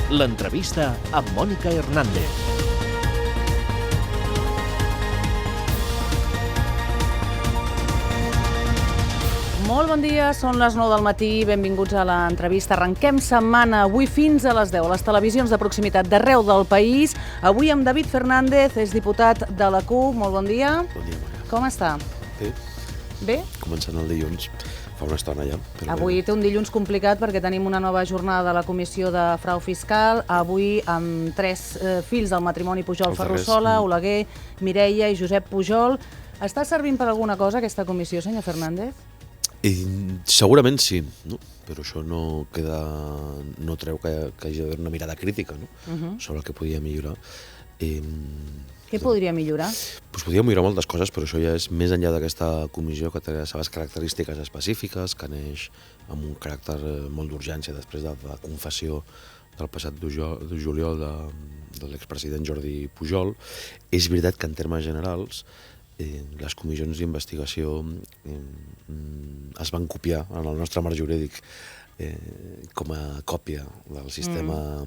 L'entrevista amb Mònica Hernández. Molt bon dia, són les 9 del matí, benvinguts a l'entrevista. Arrenquem setmana avui fins a les 10 a les televisions de proximitat d'arreu del país. Avui amb David Fernández, és diputat de la CUP. Molt bon dia. Bon dia, Mònica. Com està? Bé. Bé? Començant el dilluns, fa una estona ja. Avui té un dilluns complicat perquè tenim una nova jornada de la Comissió de Frau Fiscal. Avui amb 3 fills del matrimoni Pujol-Ferrusola, Oleguer, Mireia i Josep Pujol. Està servint per alguna cosa aquesta comissió, senyor Fernández? Segurament sí, no? Però això no treu que hagi d'haver una mirada crítica, no? Sobre el que podia millorar. Què podria millorar? Doncs podria millorar moltes coses, però això ja és més enllà d'aquesta comissió que té les seves característiques específiques, que neix amb un caràcter molt d'urgència després de la confessió del passat de juliol de l'expresident Jordi Pujol. És veritat que en termes generals les comissions d'investigació es van copiar en el nostre marc jurídic com a còpia del sistema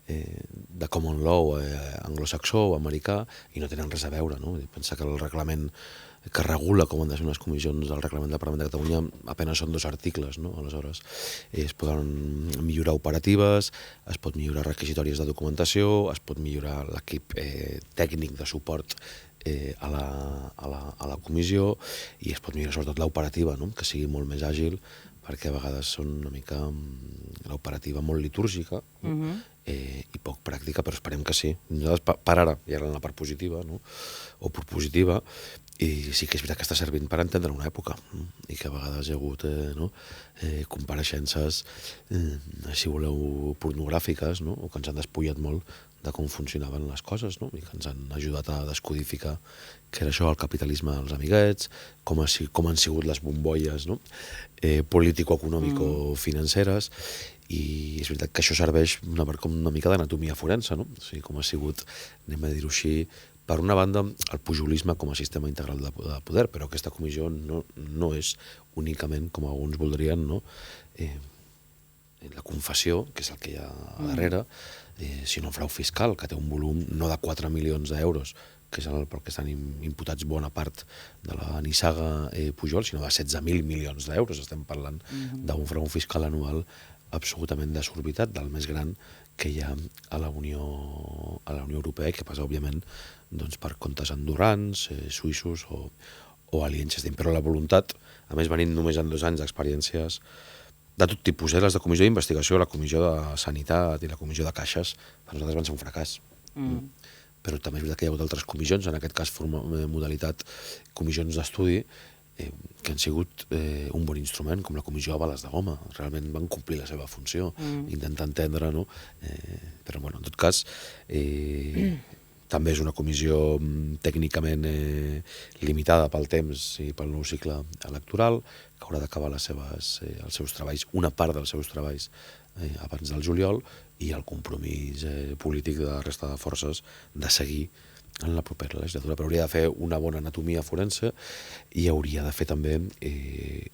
de common law anglosaxó o americà i no tenen res a veure, no? Pensa que el reglament que regula com han de ser unes comissions del Reglament del Parlament de Catalunya apenas són 2 articles, no? Aleshores es poden millorar operatives, es pot millorar requisitòries de documentació, es pot millorar l'equip tècnic de suport a la comissió i es pot millorar sobretot l'operativa, no? Que sigui molt més àgil, perquè a vegades són una mica l'operativa molt litúrgica i poc pràctica, però esperem que sí. Nosaltres per ara ja eren la part positiva, no? O propositiva, i sí que és veritat que està servint per entendre una època, no? I que a vegades hi ha hagut compareixences, si voleu, pornogràfiques, no? O que ens han despullat molt de com funcionaven les coses, no? I que ens han ajudat a descodificar què era això, el capitalisme dels amiguets, com han sigut les bombolles, no? Político-econòmico-financeres, i és veritat que això serveix com una mica d'anatomia forense, no? O sigui, com ha sigut, anem a dir-ho així, per una banda, el pujolisme com a sistema integral de poder, però aquesta comissió no és únicament, com alguns voldrien, no? La confessió, que és el que hi ha a darrere, sinó el frau fiscal, que té un volum no de 4 milions d'euros, que és el perquè estan imputats bona part de la nissaga Pujol, sinó de 16.000 milions d'euros. Estem parlant d'un frau fiscal anual absolutament desorbitat, del més gran que hi ha a la Unió Europea i que passa, òbviament, per comptes andorrans, suïssos o aliens. Però la voluntat, a més venint només en 2 anys d'experiències de tot tipus, les de comissió d'investigació, la comissió de sanitat i la comissió de caixes, per nosaltres van ser un fracàs. Però també és veritat que hi ha hagut altres comissions, en aquest cas modalitat comissions d'estudi, que han sigut un bon instrument, com la comissió de bales de goma. Realment van complir la seva funció, intentar entendre, no? Però, bueno, en tot cas, també és una comissió tècnicament limitada pel temps i pel nou cicle electoral, que haurà d'acabar els seus treballs, una part dels seus treballs abans del juliol, i el compromís polític de la resta de forces de seguir en la propera legislatura. Però hauria de fer una bona anatomia forense i hauria de fer també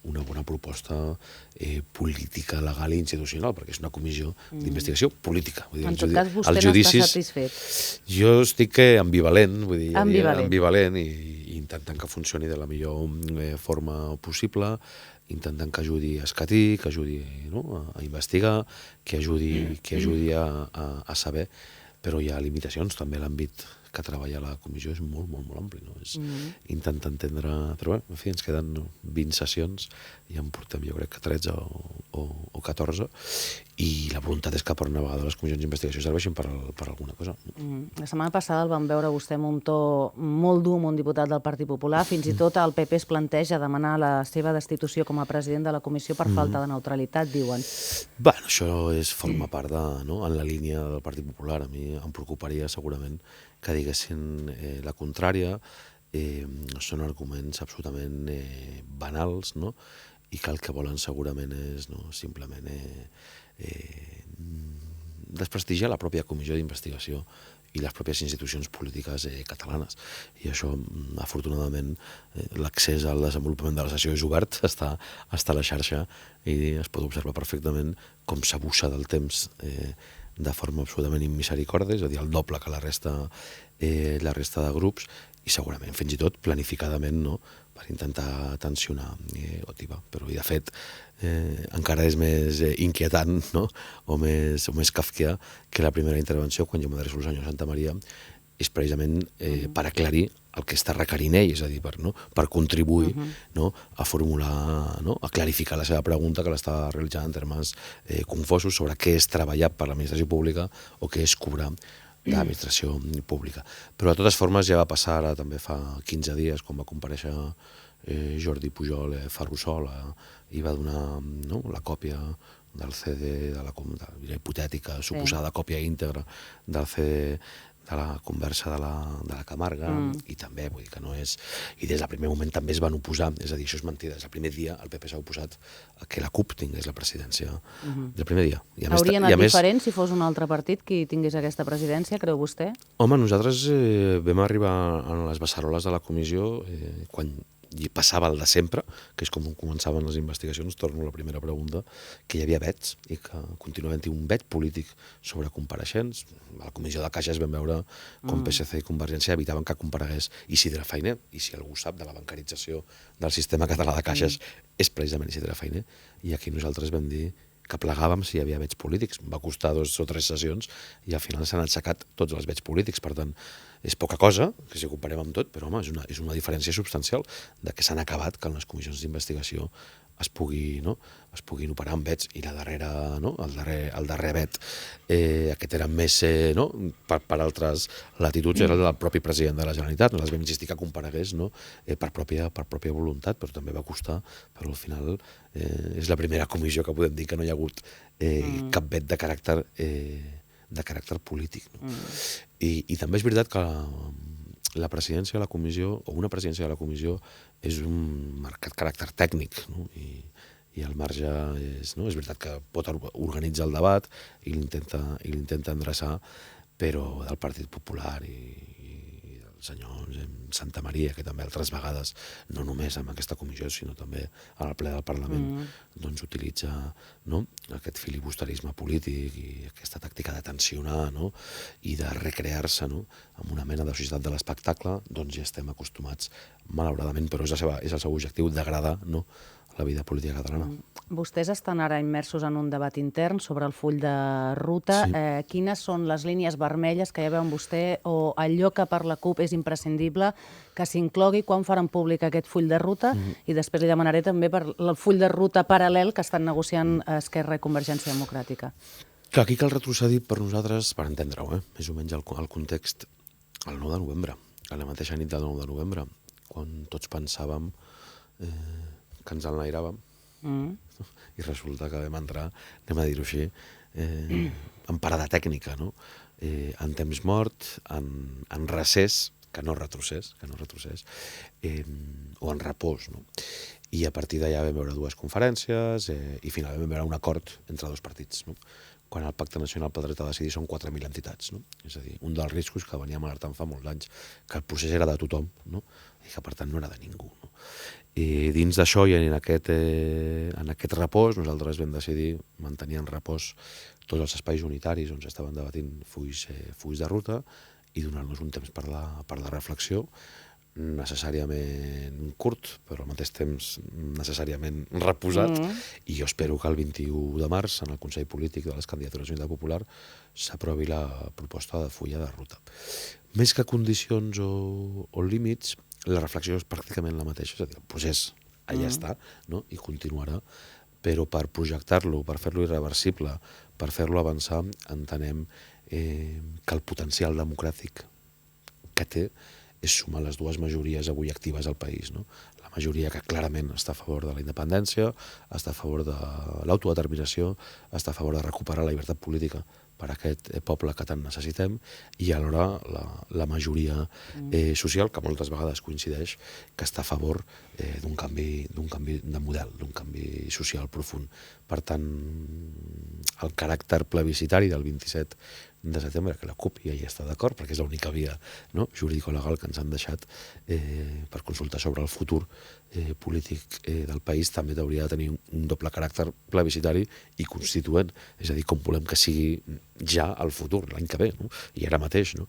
una bona proposta política, legal i institucional, perquè és una comissió d'investigació política. En tot cas, vostè no està satisfet. Jo estic ambivalent, ambivalent i intentant que funcioni de la millor forma possible, intentant que ajudi a escatir, que ajudi a investigar, que ajudi a saber, però hi ha limitacions. També l'àmbit que treballa la comissió és molt, molt, molt ampli, no? És intentar entendre... Però bé, en fi, ens queden 20 sessions i en portem, jo crec que 13 o 14, i la voluntat és que per una vegada les comissions d'investigació serveixin per alguna cosa. La setmana passada el vam veure vostè amb un to molt dur amb un diputat del Partit Popular. Fins i tot el PP es planteja demanar la seva destitució com a president de la comissió per falta de neutralitat, diuen. Bé, això forma part en la línia del Partit Popular. A mi em preocuparia segurament que diguessin la contrària. Són arguments absolutament banals, no? I que el que volen segurament és simplement desprestigiar la pròpia comissió d'investigació i les pròpies institucions polítiques catalanes. I això, afortunadament, l'accés al desenvolupament de la sessió és obert, està a la xarxa i es pot observar perfectament com s'abusa del temps de forma absolutament immisericòrdia, és a dir, el doble que la resta de grups, i segurament fins i tot planificadament, no?, per intentar tensionar Otiba. Però, de fet, encara és més inquietant, no?, o més kafkià que la primera intervenció, quan jo m'adreço al senyor Santamaría, és precisament per aclarir el que està requerint ell, és a dir, per contribuir a formular, a clarificar la seva pregunta, que l'estava realitzant en termes confosos sobre què és treballar per l'administració pública o què és cobrar de l'administració pública. Però de totes formes ja va passar ara també fa 15 dies, quan va comparèixer Jordi Pujol Ferrusola i va donar la còpia del CD, de la hipotètica, suposada còpia íntegra del CD de la conversa de la Camarga, i també, vull dir que no és... I des del primer moment també es van oposar, és a dir, això és mentida, des del primer dia el PP s'ha oposat a que la CUP tingués la presidència del primer dia. Hauria anat diferent si fos un altre partit qui tingués aquesta presidència, creu vostè? Home, nosaltres vam arribar a les beceroles de la comissió quan passava el de sempre, que és com començaven les investigacions, torno a la primera pregunta, que hi havia vets i que continua havent-hi un vet polític sobre compareixents. A la comissió de Caixes vam veure com PSC i Convergència evitaven que comparegués Isidre Fainé, i si algú sap de la bancarització del sistema català de caixes és precisament Isidre Fainé, i aquí nosaltres vam dir que plegàvem si hi havia vets polítics. Va costar 2 o 3 sessions i al final s'han aixecat tots els vets polítics. Per tant, és poca cosa, que si ho comparem amb tot, però home, és una diferència substancial de que s'han acabat que en les comissions d'investigació es puguin operar amb vets, i la darrera, el darrer vet, aquest era més per altres latituds, era el del propi president de la Generalitat. Nosaltres vam insistir que comparegués per pròpia voluntat, però també va costar, però al final és la primera comissió que podem dir que no hi ha hagut cap vet de caràcter polític. I també és veritat que la presidència de la comissió, o una presidència de la comissió, és un marcat caràcter tècnic, i el marge és veritat que pot organitzar el debat i l'intenta endreçar, però del Partit Popular i del senyor Santamaría, que també altres vegades, no només amb aquesta comissió, sinó també al ple del Parlament, doncs utilitza aquest filibusterisme polític i aquesta tàctica de tensionar i de recrear-se en una mena de societat de l'espectacle. Doncs ja estem acostumats, malauradament, però és el seu objectiu, degradar la vida política catalana. Vostès estan ara immersos en un debat intern sobre el full de ruta. Quines són les línies vermelles que ja veuen vostè, o allò que per la CUP és imprescindible que s'inclogui quan faran públic aquest full de ruta? I després li demanaré també per el full de ruta paral·lel que estan negociant Esquerra i Convergència Democràtica. Que aquí cal retrocedir per nosaltres, per entendre-ho, més o menys el context, el 9 de novembre, a la mateixa nit del 9 de novembre, quan tots pensàvem que ens enlairàvem, i resulta que vam entrar, anem a dir-ho així, en parada tècnica, en temps mort, en recés, que no retrocés, o en repòs. I a partir d'allà vam veure 2 conferències i finalment vam veure un acord entre 2 partits. Quan el Pacte Nacional pel Dret a Decidir són 4.000 entitats. És a dir, un dels riscos que veníem alertant fa molts anys, que el procés era de tothom, i que per tant no era de ningú. I dins d'això i en aquest repòs nosaltres vam decidir mantenir en repòs tots els espais unitaris on s'estaven debatint fulls de ruta i donar-nos un temps per la reflexió, necessàriament curt, però al mateix temps necessàriament reposat, i jo espero que el 21 de març, en el Consell Polític de les Candidatures d'Unitat Popular, s'aprovi la proposta de full de ruta. Més que condicions o límits, la reflexió és pràcticament la mateixa, és a dir, el procés allà està, i continuarà, però per projectar-lo, per fer-lo irreversible, per fer-lo avançar, entenem que el potencial democràtic que té és sumar les 2 majories avui actives al país. La majoria que clarament està a favor de la independència, està a favor de l'autodeterminació, està a favor de recuperar la llibertat política per a aquest poble que tant necessitem, i alhora la majoria social, que moltes vegades coincideix, que està a favor d'un canvi de model, d'un canvi social profund. Per tant, el caràcter plebiscitari del 27 de setembre, que la CUP ja hi està d'acord, perquè és l'única via jurídico-legal que ens han deixat per consultar sobre el futur polític del país també hauria de tenir un doble caràcter plebiscitari i constituent, és a dir, com volem que sigui ja al futur, l'any que ve, no? I ara mateix, no?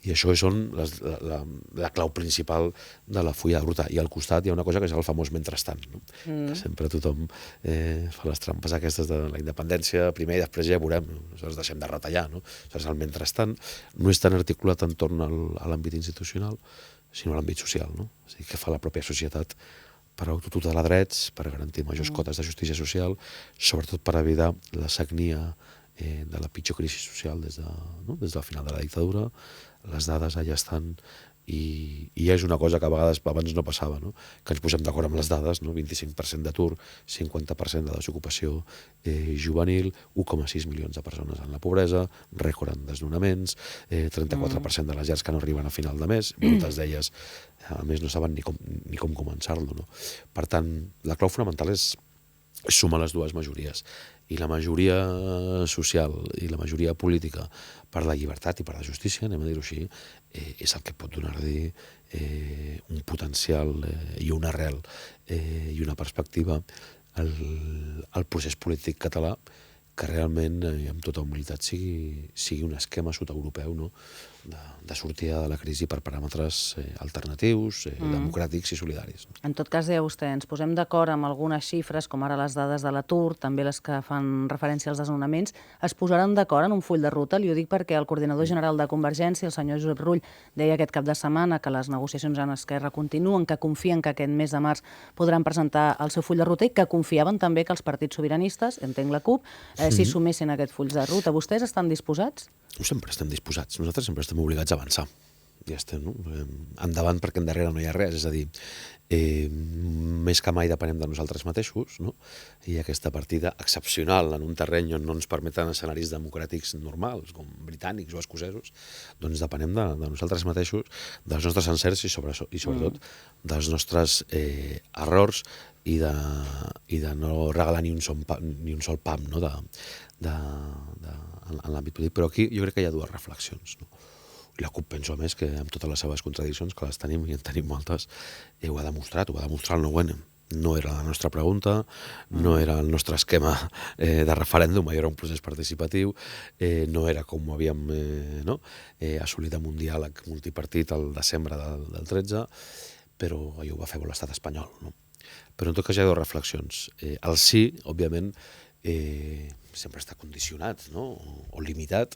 I això són la clau principal de la fulla de ruta. I al costat hi ha una cosa que és el famós mentrestant, no? Que sempre tothom fa les trampes aquestes de la independència, primer i després ja veurem, nosaltres deixem de retallar, no? Aleshores, el mentrestant no és tan articulat entorn a l'àmbit institucional, sinó a l'àmbit social, no? És a dir, què fa la pròpia societat per autotutelar drets, per garantir majors cotes de justícia social, sobretot per evitar la sagnia de la pitjor crisi social des del final de la dictadura. Les dades allà estan i és una cosa que a vegades abans no passava, no? Que ens posem d'acord amb les dades, no? 25% d'atur, 50% de desocupació juvenil, 1,6 milions de persones en la pobresa, rècord en desnonaments, 34% de les llars que no arriben a final de mes, moltes d'elles a més no saben ni com començar-lo, no? Per tant, la clau fonamental és sumar les dues majories. I la majoria social i la majoria política per la llibertat i per la justícia, anem a dir-ho així, és el que pot donar-li un potencial i una arrel i una perspectiva al procés polític català que realment, amb tota humilitat, sigui un esquema sud-europeu, no? De sortida de la crisi per paràmetres alternatius, democràtics i solidaris. En tot cas, deia vostè, ens posem d'acord amb algunes xifres, com ara les dades de l'atur, també les que fan referència als desnonaments, es posaran d'acord en un full de ruta? Li ho dic perquè el coordinador general de Convergència, el senyor Josep Rull, deia aquest cap de setmana que les negociacions amb Esquerra continuen, que confien que aquest mes de març podran presentar el seu full de ruta i que confiaven també que els partits sobiranistes, entenc la CUP, s'hi sumessin a aquest full de ruta. Vostès estan disposats? Sempre estem disposats. Nosaltres sempre estem obligats a avançar. Ja estem, no? Endavant perquè endarrere no hi ha res. És a dir, més que mai depenem de nosaltres mateixos, no? I aquesta partida excepcional en un terreny on no ens permeten escenaris democràtics normals, com britànics o escocesos, doncs depenem de nosaltres mateixos, dels nostres encerts i sobretot dels nostres errors i de no regalar ni un sol pam, no? En l'àmbit polític. Però aquí jo crec que hi ha dues reflexions, no? La CUP, penso a més, que amb totes les seves contradiccions, que les tenim i en tenim moltes, ho ha demostrat el 9-N. No era la nostra pregunta, no era el nostre esquema de referèndum, era un procés participatiu, no era com ho havíem assolit amb un diàleg multipartit al desembre del 13, però allò ho va fer l'estat espanyol, no? Però en tot cas hi ha dues reflexions. El sí, òbviament, sempre està condicionat, no? O limitat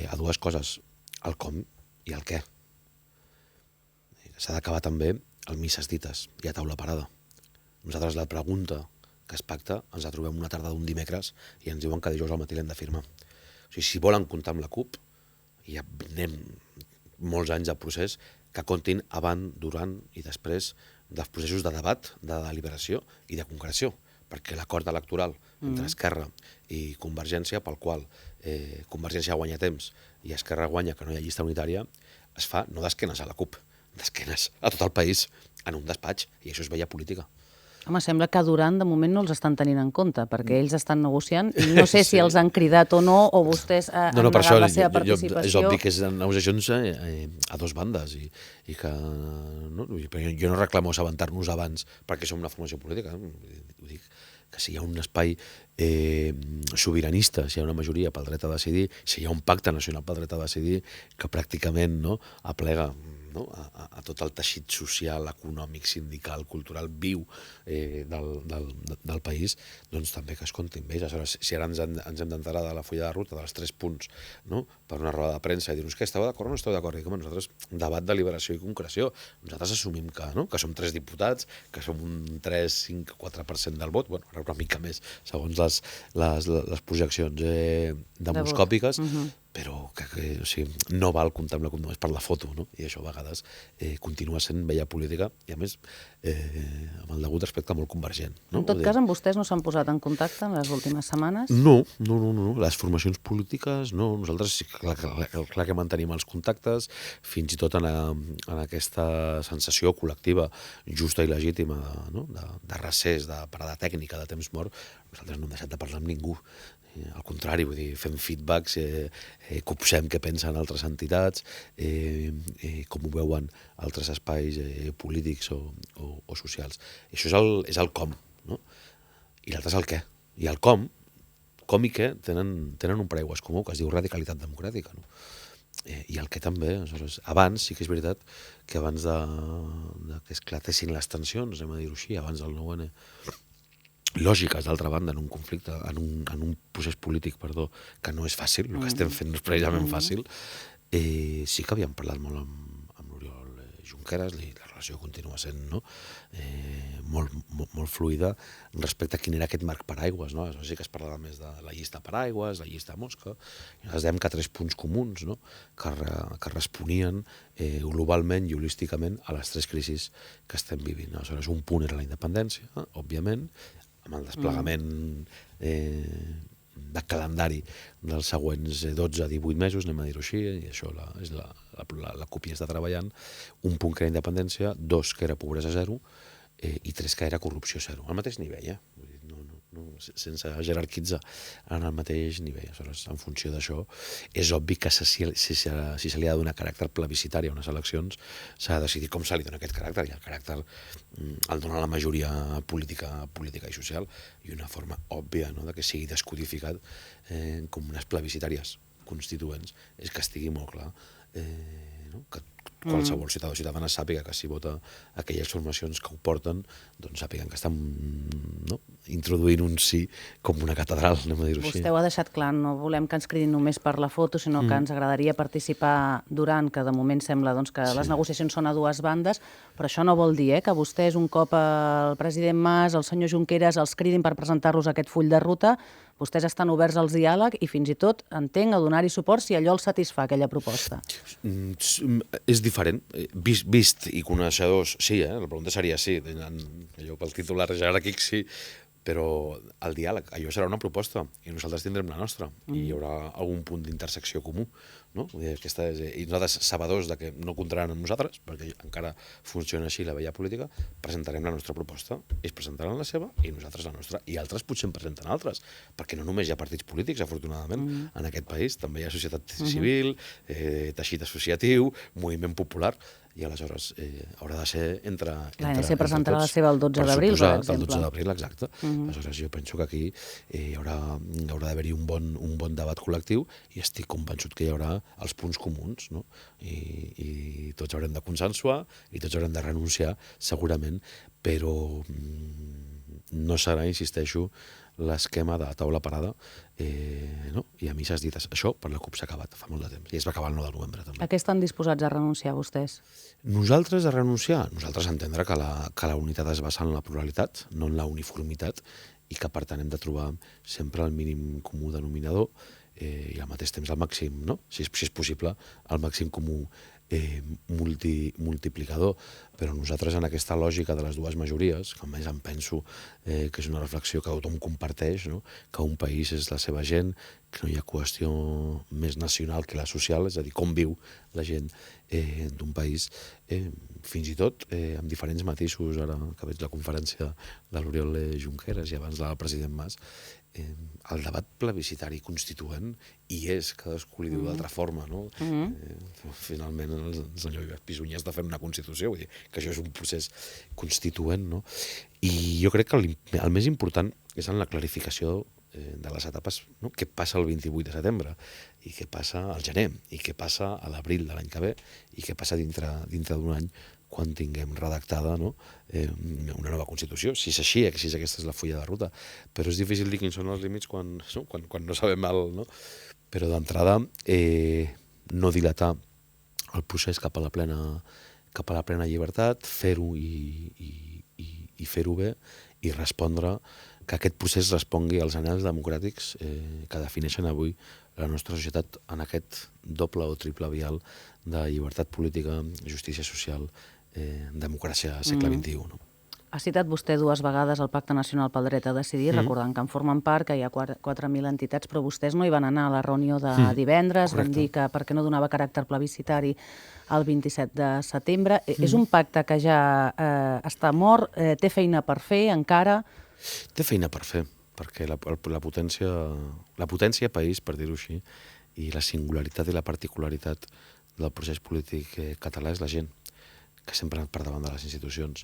a dues coses, el com i el què. S'ha d'acabar també el misses dites i a taula parada. Nosaltres la pregunta que es pacta ens la trobem una tarda d'un dimecres i ens diuen que dijous al matí l'hem de firmar. O sigui, si volen comptar amb la CUP, i ja anem molts anys de procés, que comptin abans, durant i després dels processos de debat, de deliberació i de concreció, perquè l'acord electoral entre Esquerra i Convergència, pel qual Convergència guanya temps i Esquerra guanya que no hi ha llista unitària, es fa no d'esquenes a la CUP, d'esquenes a tot el país, en un despatx, i això és vella política. Home, sembla que Duran de moment no els estan tenint en compte, perquè ells estan negociant i no sé si els han cridat o no, o vostès han negat la seva participació. És obvi que és negociacions a dos bandes i que jo no reclamo assabentar-nos abans perquè som una formació política. Ho dic que si hi ha un espai sobiranista, si hi ha una majoria pel dret a decidir, si hi ha un pacte nacional pel dret a decidir que pràcticament aplega a tot el teixit social, econòmic, sindical, cultural viu del país, doncs també que es compti amb ells. Si ara ens hem d'enterar de la fulla de ruta dels 3 punts, no? Per una roda de premsa i dir-nos que esteu d'acord o no esteu d'acord, i com nosaltres, debat, deliberació i concreció, nosaltres assumim que som 3 diputats, que som un 3, 5, 4% del vot, bueno, una mica més, segons les projeccions demoscòpiques, però que no val comptar amb la CUP només per la foto, no? I això a vegades continua sent vella política i a més amb el degut respecte molt convergent. En tot cas, amb vostès no s'han posat en contacte en les últimes setmanes? No. Les formacions polítiques, no. Nosaltres clar que mantenim els contactes, fins i tot en aquesta sensació col·lectiva justa i legítima de recés, de parada tècnica, de temps mort, nosaltres no hem deixat de parlar amb ningú. Al contrari, vull dir, fem feedbacks, copsem què pensen altres entitats, com ho veuen altres espais polítics o socials. I això és el com, no? I l'altre és el què. I el com i què tenen un paraigües comú que es diu radicalitat democràtica, no? I el que també, aleshores, abans, sí que és veritat que abans que esclatessin les tensions, anem a dir-ho així, abans del 9-N, lògiques, d'altra banda, en un conflicte, en un procés polític, que no és fàcil, el que estem fent no és precisament fàcil, sí que havíem parlat molt amb l'Oriol Junqueras, la relació continua sent molt fluida respecte a quin era aquest marc paraigües, no? Aleshores sí que es parlava més de la llista paraigües, la llista mosca, i ens dèiem que 3 punts comuns, no? que responien globalment i holísticament a les 3 crisis que estem vivint. Aleshores, un punt era la independència, òbviament, amb el desplegament de calendari dels següents 12-18 mesos, anem a dir-ho així, i això és la CUP hi està treballant, un punt que era independència, 2 que era pobresa zero, i 3 que era corrupció zero, al mateix nivell, sense jerarquitzar, en el mateix nivell. Aleshores, en funció d'això, és obvi que si se li ha de donar caràcter plebiscitari a unes eleccions, s'ha de decidir com se li dona aquest caràcter, i el caràcter el dona la majoria política i social, i una forma òbvia de que sigui descodificat com unes plebiscitàries constituents és que estigui molt clar que qualsevol ciutadà o ciutadana sàpiga que si vota aquelles formacions que ho porten, doncs sàpiguen que estan introduint un sí com una catedral, anem a dir-ho així. Vostè ho ha deixat clar, no volem que ens cridin només per la foto, sinó que ens agradaria participar durant, que de moment sembla que les negociacions són a 2 bandes, però això no vol dir que vostès, un cop el president Mas, el senyor Junqueras, els cridin per presentar-los aquest full de ruta, vostès estan oberts al diàleg i fins i tot, entenc, a donar-hi suport si allò els satisfà, aquella proposta. És diferent. Vist i coneixedors, sí, la pregunta seria sí. Allò pel titular jeràrquic sí, però el diàleg, allò serà una proposta i nosaltres tindrem la nostra i hi haurà algun punt d'intersecció comú, no? I nosaltres, sabedors que no comptaran amb nosaltres, perquè encara funciona així la vella política, presentarem la nostra proposta, ells presentaran la seva i nosaltres la nostra, i altres potser en presenten altres, perquè no només hi ha partits polítics, afortunadament, en aquest país, també hi ha societat civil, teixit associatiu, moviment popular, i aleshores haurà de ser entre l'ANC presentarà la seva el 12 d'abril, per exemple. El 12 d'abril, exacte. Aleshores jo penso que aquí haurà d'haver-hi un bon debat col·lectiu i estic convençut que hi haurà els punts comuns, no? I tots haurem de consensuar i tots haurem de renunciar, segurament, però no serà, insisteixo, l'esquema de taula parada i a misses dites. Això per la CUP s'ha acabat fa molt de temps i es va acabar el 9 de novembre també. A què estan disposats a renunciar vostès? Nosaltres a renunciar? Nosaltres a entendre que la unitat es basa en la pluralitat, no en la uniformitat, i que per tant hem de trobar sempre el mínim comú denominador i al mateix temps el màxim, no? Si és possible, el màxim comú multiplicador, però nosaltres en aquesta lògica de les 2 majories, que a més em penso que és una reflexió que tothom comparteix, no? Que un país és la seva gent, que no hi ha qüestió més nacional que la social, és a dir, com viu la gent d'un país, fins i tot amb diferents matisos, ara que veig la conferència de l'Oriol Junqueras i abans la del president Mas, el debat plebiscitari constituent hi és, cadascú li diu d'altra forma, no? Finalment el senyor Pisunyà està fent una Constitució, vull dir que això és un procés constituent, no? I jo crec que el més important és en la clarificació de les etapes, no? Què passa el 28 de setembre i què passa al gener i què passa a l'abril de l'any que ve i què passa dintre d'un any quan tinguem redactada una nova Constitució, si és així, si aquesta és la fulla de ruta. Però és difícil dir quins són els límits quan no sabem no? Però d'entrada, no dilatar el procés cap a la plena llibertat, fer-ho i fer-ho bé, i respondre que aquest procés respongui als anhels democràtics que defineixen avui la nostra societat en aquest doble o triple vial de llibertat política, justícia social, democràcia segle XXI. No? Ha citat vostè 2 vegades el Pacte Nacional pel Dret a Decidir, recordant que en formen part, que hi ha 4.000 entitats, però vostès no hi van anar a la reunió de divendres, van dir que perquè no donava caràcter plebiscitari el 27 de setembre. És un pacte que ja està mort, té feina per fer encara? Té feina per fer. perquè la potència país, per dir-ho així, i la singularitat i la particularitat del procés polític català és la gent, que sempre ha anat per davant de les institucions.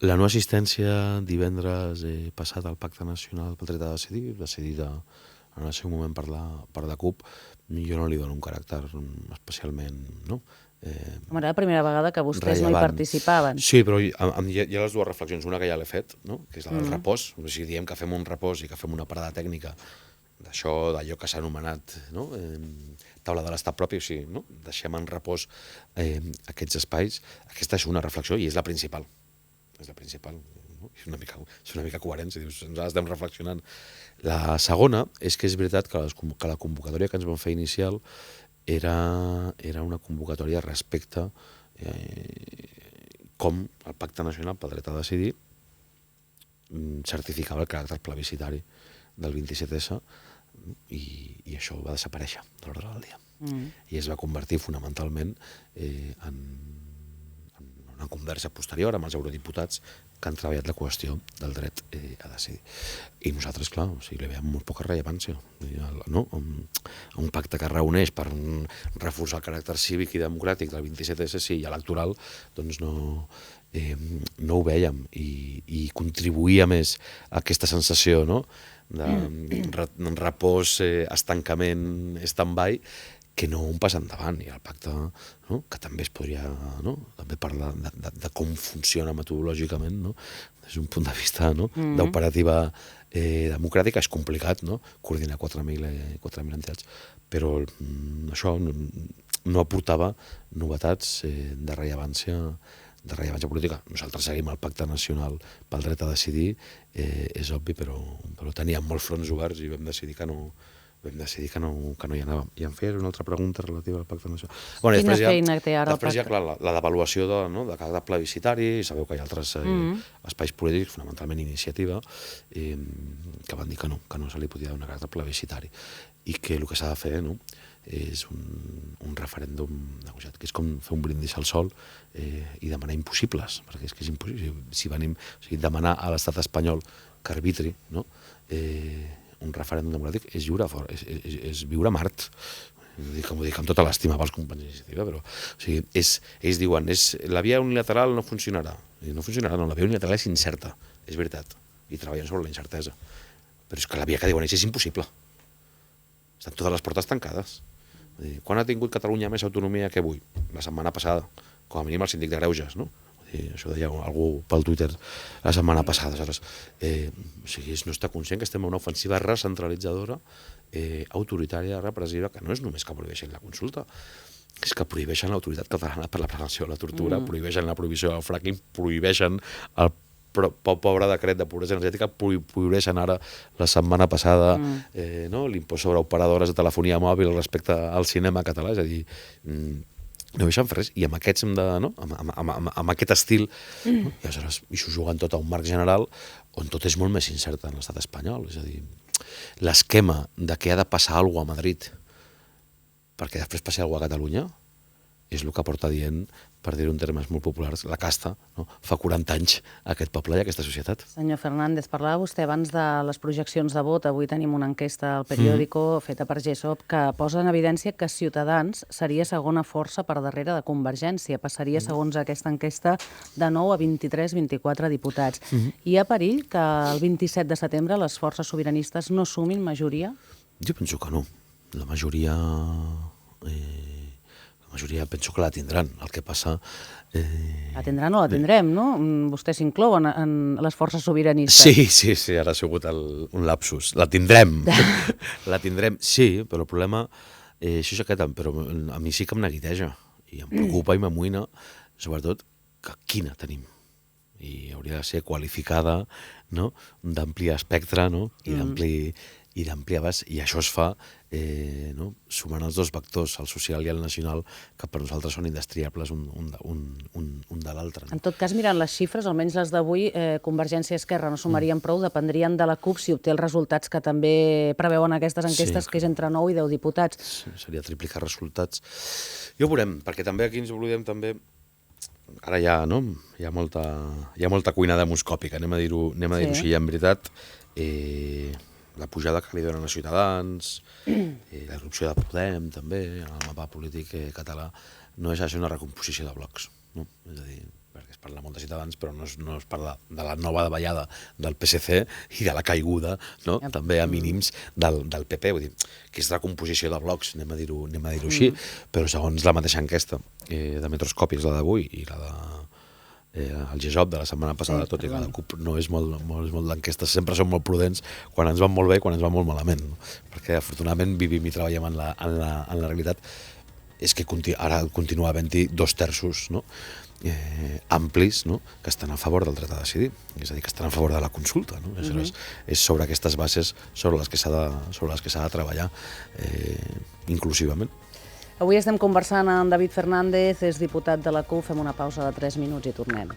La no assistència divendres passat al Pacte Nacional pel Dret a Decidir, decidida en el seu moment per la CUP, jo no li dono un caràcter especialment... Era la primera vegada que vostès no hi participaven. Sí, però hi ha les dues reflexions. Una que ja l'he fet, que és la del repòs. O sigui, diem que fem un repòs i que fem una parada tècnica d'allò que s'ha anomenat taula de l'estat propi, o sigui, deixem en repòs aquests espais. Aquesta és una reflexió i és la principal. És la principal. És una mica coherent, si dius, ens estem reflexionant. La segona és que és veritat que la convocatòria que ens vam fer inicial era una convocatòria respecte com el Pacte Nacional pel Dret a Decidir certificava el caràcter plebiscitari del 27S i això va desaparèixer de l'ordre del dia. I es va convertir fonamentalment en una conversa posterior amb els eurodiputats que han treballat la qüestió del dret a decidir. I nosaltres, clar, li veiem molt poca rellevància. Un pacte que es reuneix per reforçar el caràcter cívic i democràtic del 27S, sí, i electoral, doncs no ho vèiem. I contribuïa més a aquesta sensació de repòs, estancament, stand-by, que no un pas endavant. I el pacte, que també es podria també parlar de com funciona metodològicament, des d'un punt de vista d'operativa democràtica, és complicat coordinar 4.000 entitats, però això no aportava novetats de rellevància política. Nosaltres seguim el Pacte Nacional pel Dret a Decidir, és obvi, però teníem molts fronts oberts i vam decidir que no hi anàvem. I em feies una altra pregunta relativa al Pacte Nacional. Quina feina té ara el Després hi ha, clar, la devaluació de cada plebiscitari, sabeu que hi ha altres espais polítics, fonamentalment iniciativa, que van dir que no se li podia donar caràcter plebiscitari i que el que s'ha de fer és un referèndum negociat, que és com fer un brindis al sol i demanar impossibles, perquè és que és impossible. Si venim, demanar a l'estat espanyol que arbitri, un referèndum democràtic és viure a Mart. M'ho dic amb tota l'estima pels companys d'iniciativa, però ells diuen la via unilateral no funcionarà. No funcionarà, la via unilateral és incerta, és veritat, i treballen sobre la incertesa. Però és que la via que diuen ells és impossible. Estan totes les portes tancades. Quan ha tingut Catalunya més autonomia que avui? La setmana passada, com a mínim el síndic de Greuges, això deia algú pel Twitter la setmana passada. No està conscient que estem en una ofensiva recentralitzadora, autoritària, repressiva, que no és només que prohibeixen la consulta, és que prohibeixen l'autoritat catalana per la prevenció de la tortura, prohibeixen la prohibició del fracking, prohibeixen el pobre decret de pobresa energètica, prohibeixen ara la setmana passada l'impost sobre operadores de telefonia mòbil respecte al cinema català, és a dir, no deixen fer res, i amb aquests hem de, amb aquest estil, i s'ho juguen tot a un marc general on tot és molt més incert en l'estat espanyol. És a dir, l'esquema de que ha de passar alguna cosa a Madrid perquè després passi alguna cosa a Catalunya és el que porta dient, per dir-ho en termes molt populars, la casta, fa 40 anys a aquest poble i a aquesta societat. Senyor Fernández, parlava vostè abans de les projeccions de vot. Avui tenim una enquesta al periòdico feta per GESOP que posa en evidència que Ciutadans seria segona força per darrere de Convergència. Passaria, segons aquesta enquesta, de 9 a 23-24 diputats. Hi ha perill que el 27 de setembre les forces sobiranistes no sumin majoria? Jo penso que no. La majoria penso que la tindran. El que passa... La tindran o la tindrem, no? Vostès s'inclouen en les forces sobiranistes. Sí, ara ha sigut un lapsus. La tindrem. La tindrem, sí, però el problema... Això és aquest, però a mi sí que em neguiteja. I em preocupa i m'amoïna, sobretot, que quina tenim. I hauria de ser qualificada, d'ampli espectre, i d'ampli abast, i això es fa sumant els dos vectors, el social i el nacional, que per nosaltres són indestriables un de l'altre. En tot cas, mirant les xifres, almenys les d'avui, Convergència i Esquerra no sumarien prou, dependrien de la CUP si obté els resultats que també preveuen aquestes enquestes, que és entre 9 i 10 diputats. Sí, seria triplicar resultats. Ja ho veurem, perquè també aquí ens oblidem també... Ara hi ha molta cuina demoscòpica, anem a dir-ho així, en veritat. la pujada que li donen a Ciutadans, l'erupció de Podem, també, en el mapa polític català, no és això una recomposició de blocs, no? És a dir, perquè es parla molt de Ciutadans, però no es parla de la nova davallada del PSC i de la caiguda, no? També a mínims del PP, vull dir, que és recomposició de blocs, anem a dir-ho així, però segons la mateixa enquesta de Metroscòpia, és la d'avui, i la el GESOP de la setmana passada, tot i que la CUP no és molt d'enquestes, sempre som molt prudents quan ens van molt bé i quan ens van molt malament, no? Perquè afortunadament vivim i treballem en la realitat, és que ara continua havent-hi 2/3, no? Amplis, no? Que estan a favor del dret a decidir, és a dir, que estan a favor de la consulta, no? És sobre aquestes bases sobre les que s'ha de treballar inclusivament. Avui estem conversant amb David Fernández, és diputat de la CUP. Fem una pausa de 3 minuts i tornem.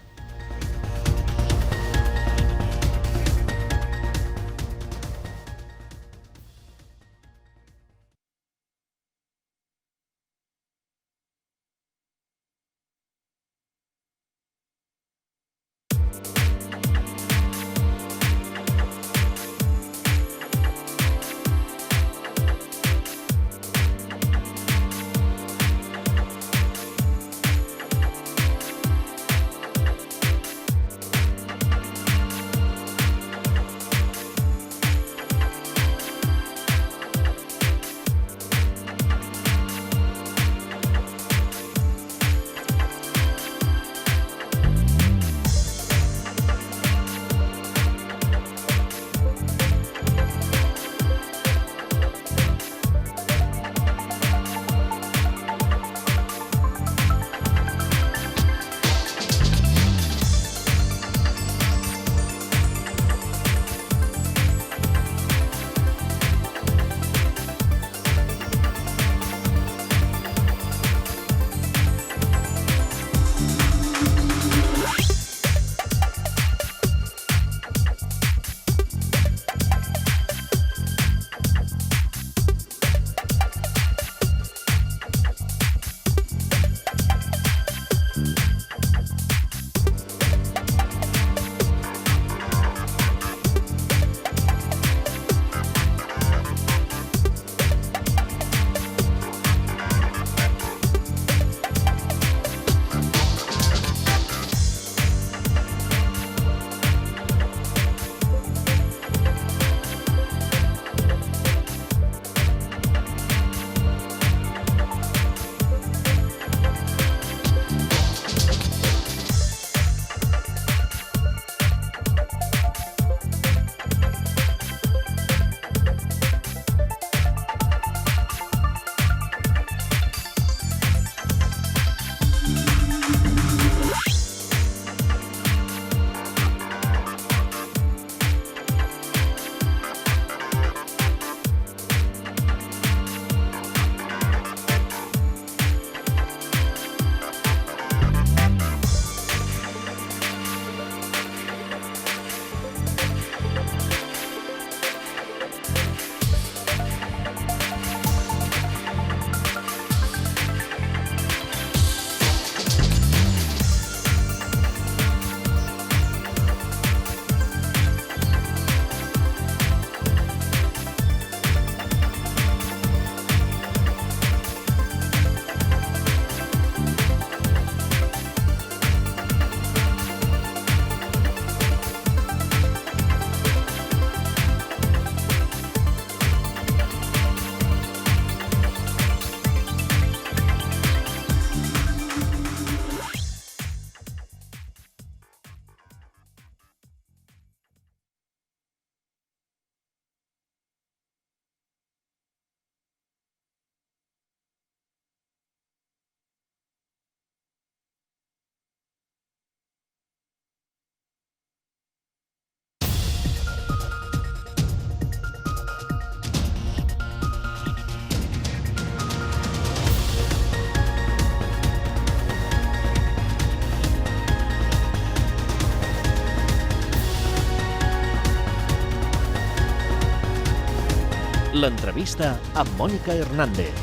L'entrevista amb Mònica Hernández.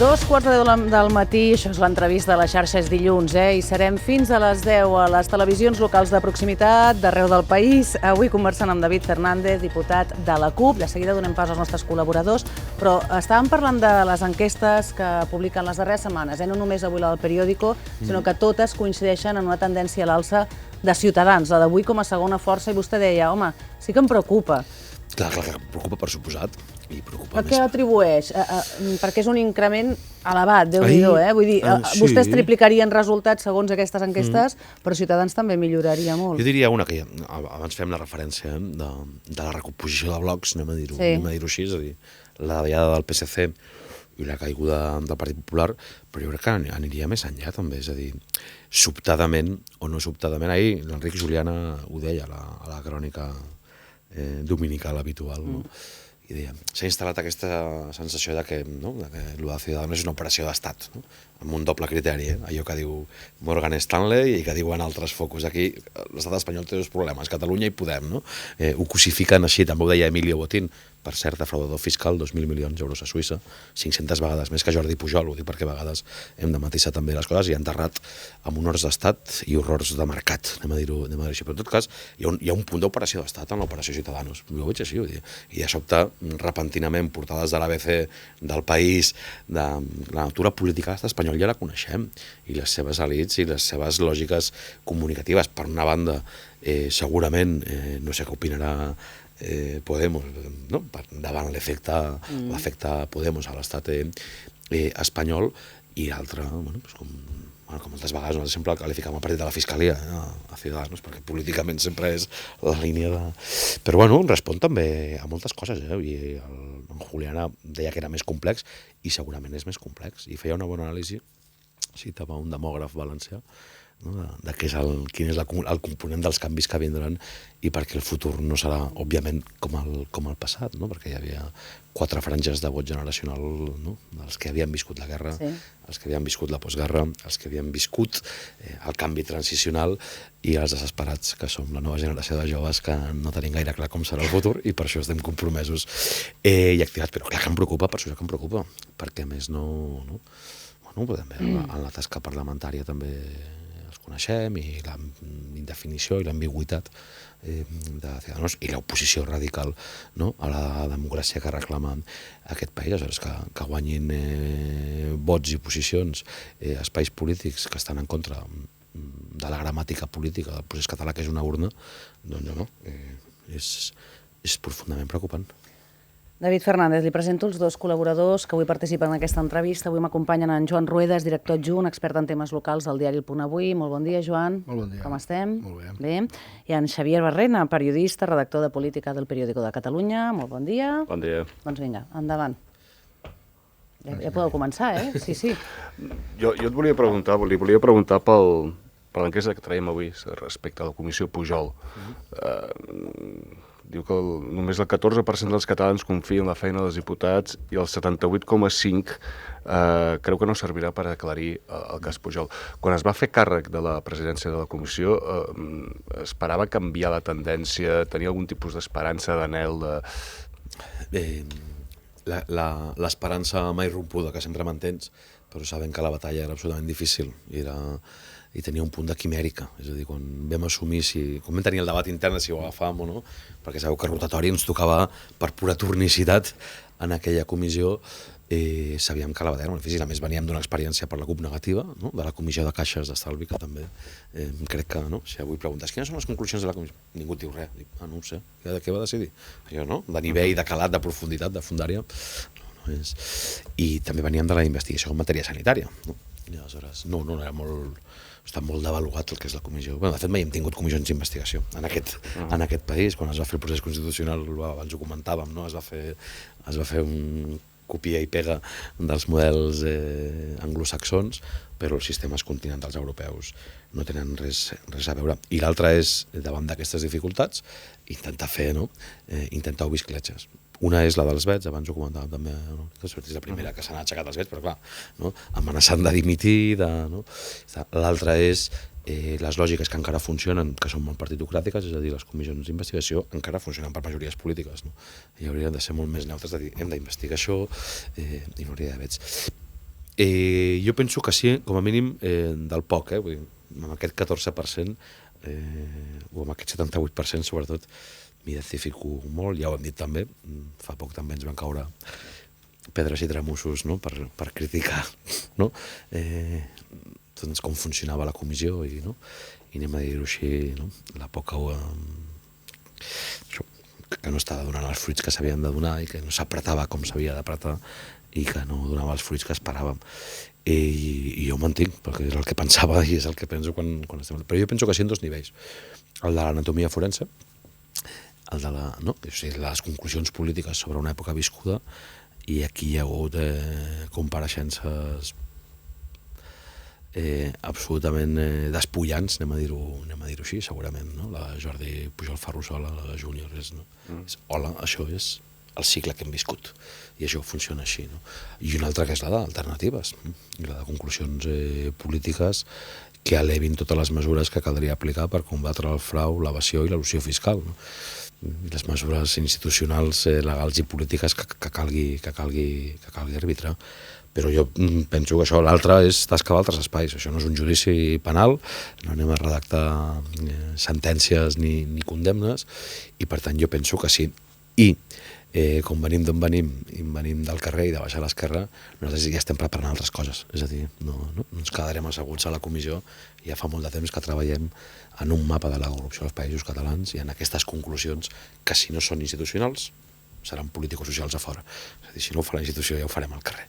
2:15 del matí, això és l'entrevista de les xarxes dilluns, i serem fins a les 10 a les televisions locals de proximitat d'arreu del país. Avui conversant amb David Fernández, diputat de la CUP. De seguida donem pas als nostres col·laboradors, però estàvem parlant de les enquestes que publiquen les darreres setmanes, no només avui la del Periódico, sinó que totes coincideixen en una tendència a l'alça de Ciutadans, la d'avui com a segona força, i vostè deia, home, sí que em preocupa. Clar que preocupa, per suposat, i preocupa A què atribueix? Perquè és un increment elevat, Déu-n'hi-do, Vull dir, sí. vostès triplicarien resultats segons aquestes enquestes, però Ciutadans també milloraria molt. Jo diria una que abans fem la referència de la recomposició de blocs, anem a dir-ho així, és a dir, la davallada del PSC i la caiguda del Partit Popular, però jo crec que aniria més enllà també, és a dir, sobtadament o no sobtadament, ahir l'Enric Juliana ho deia a la crònica dominical habitual, no? I deia, s'ha instal·lat aquesta sensació de que el de Ciudadanos és una operació d'estat, no? Amb un doble criteri, allò que diu Morgan Stanley i que diuen altres focus. Aquí l'estat espanyol té dos problemes, Catalunya i Podem, no? Ho cosifiquen així, també ho deia Emilio Botín, per cert, defraudador fiscal, 2.000 milions d'euros a Suïssa, 500 vegades més que Jordi Pujol, ho dic perquè a vegades hem de matisar també les coses, i enterrat amb honors d'estat i horrors de mercat, anem a dir-ho així. Però en tot cas, hi ha un punt d'operació d'estat en l'operació Ciudadanos, jo ho veig així, i de sobte, repentinament, portades de l'ABC, del País, de la natura política de l'estat espanyol ja la coneixem, i les seves elits i les seves lògiques comunicatives. Per una banda, segurament, no sé què opinarà Podemos, no? Davant l'efecte Podemos a l'estat espanyol, i l'altre, com moltes vegades nosaltres sempre el qualificam el partit de la Fiscalia a Ciudadanos, perquè políticament sempre és la línia de... Però respon també a moltes coses, i en Juliana deia que era més complex, i segurament és més complex, i feia una bona anàlisi, citava un demògraf valencià, de quin és el component dels canvis que vindran i perquè el futur no serà, òbviament, com el passat, perquè hi havia 4 franges de vot generacional, dels que havien viscut la guerra, els que havien viscut la postguerra, els que havien viscut el canvi transicional, i els desesperats, que som la nova generació de joves que no tenim gaire clar com serà el futur, i per això estem compromesos i activats. Però clar que em preocupa, per això que em preocupa, perquè a més no podem veure en la tasca parlamentària també els coneixem, i la indefinició i l'ambigüitat de Ciudadanos i l'oposició radical a la democràcia que reclama aquest país. Aleshores, que guanyin vots i posicions, espais polítics que estan en contra de la gramàtica política del procés català, que és una urna, doncs és profundament preocupant. David Fernández, li presento els dos col·laboradors que avui participen en aquesta entrevista. Avui m'acompanyen en Joan Ruedas, director adjunt, expert en temes locals del diari El Punt Avui. Molt bon dia, Joan. Molt bon dia. Com estem? Molt bé. Bé. I en Xavier Barrena, periodista, redactor de política del Periódico de Catalunya. Molt bon dia. Bon dia. Doncs vinga, endavant. Ja podeu començar, Sí. Jo et volia preguntar per l'enquesta que traiem avui respecte a la comissió Pujol. Diu que només el 14% dels catalans confien en la feina dels diputats i el 78,5% creu que no servirà per aclarir el cas Pujol. Quan es va fer càrrec de la presidència de la comissió, esperava canviar la tendència, tenia algun tipus d'esperança, d'anhel L'esperança mai rompuda, que sempre mantens, però sabent que la batalla era absolutament difícil i tenia un punt de quimèrica. És a dir, quan vam assumir, quan vam tenir el debat intern si ho agafàvem o no, perquè sabeu que rotatori ens tocava per pura tornicitat en aquella comissió, sabíem que la batalla era molt difícil. A més, veníem d'una experiència per la CUP negativa, de la comissió de caixes d'estalvi, que també crec que, si avui preguntes quines són les conclusions de la comissió, ningú et diu res. No ho sé, què va decidir? Allò, de nivell, de calat, de profunditat, de fundària. I també veníem de la investigació en matèria sanitària. I aleshores, era molt... Està molt devaluat el que és la comissió. De fet, mai hem tingut comissions d'investigació en aquest país. Quan es va fer el procés constitucional, abans ho comentàvem, es va fer un copia i pega dels models anglosaxons, però els sistemes continentals europeus no tenen res a veure. I l'altre és, davant d'aquestes dificultats, intentar obrir escletxes. Una és la dels vets, abans ho comentàvem també, és la primera que s'han aixecat els vets, però clar, amenaçant de dimitir. L'altra és les lògiques que encara funcionen, que són molt partitocràtiques, és a dir, les comissions d'investigació encara funcionen per majories polítiques. I haurien de ser molt més neutres, de dir, hem d'investigar això i no hauria d'haver vets. Jo penso que sí, com a mínim, del poc, vull dir, amb aquest 14%, o amb aquest 78% sobretot, m'identifico molt, ja ho hem dit també, fa poc també ens van caure pedres i tramussos, no? per criticar, no? Doncs com funcionava la comissió i, no? I anem a dir-ho així, no? La poca que no estava donant els fruits que s'havien de donar i que no s'apretava com s'havia d'apretar i que no donava els fruits que esperàvem. I jo ho mantinc, perquè és el que pensava i és el que penso quan estem... Però jo penso que sí en dos nivells. El de l'anatomia forense, el de les conclusions polítiques sobre una època viscuda, i aquí hi ha hagut compareixences absolutament despullants, anem a dir-ho així, segurament, no? La Jordi Pujol Ferrusola, la Júnior, hola, això és el cicle que hem viscut, i això funciona així, no? I una altra que és la d'alternatives, la de conclusions polítiques que elevin totes les mesures que caldria aplicar per combatre el frau, l'evasió i l'elusió fiscal, no? Les mesures institucionals, legals i polítiques que calgui arbitrar. Però jo penso que això, l'altre és tasca d'altres espais. Això no és un judici penal, no anem a redactar sentències ni condemnes, i per tant jo penso que sí. I com venim d'on venim, i venim del carrer i de baix a l'esquerra, nosaltres ja estem preparant altres coses. És a dir, no ens quedarem asseguts a la comissió, ja fa molt de temps que treballem en un mapa de la corrupció als països catalans i en aquestes conclusions que, si no són institucionals, seran político-socials a fora. És a dir, si no ho fa la institució, ja ho farem al carrer.